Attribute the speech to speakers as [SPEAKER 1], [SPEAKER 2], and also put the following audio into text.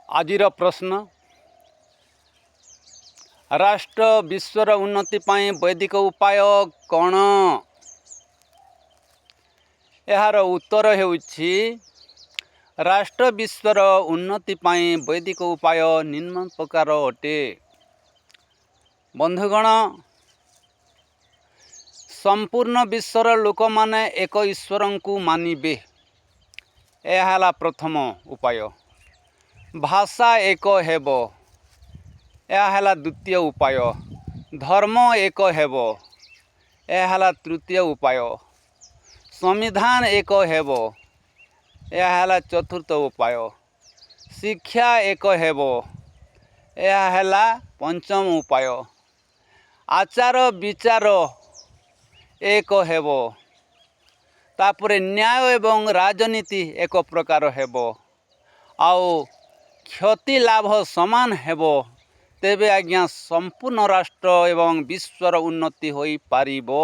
[SPEAKER 1] आजिर प्रश्न राष्ट्र विश्वर उन्नति पाई वैदिक उपाय कौन? यार उत्तर हेउछि राष्ट्र विश्वर उन्नति पाई वैदिक उपाय निम्न प्रकार अटे। बंधुगण, संपूर्ण विश्वर लोक माने एक ईश्वर को मानिबे, यह है प्रथम उपाय। भाषा एक हेबो, यह है द्वितीय उपाय। धर्म एक हेबो, यह है तृतीय उपाय। संविधान एक हेबो, यह है चतुर्थ उपाय। शिक्षा एक हेबो, यह है पंचम उपाय। आचार विचार एक हेबो, तापरे न्याय एवं राजनीति एक प्रकार हेबो। आउ क्षति लाभ समान हेबो, तेबे आज्ञा संपूर्ण राष्ट्र एवं विश्वर उन्नति होई पारिबो।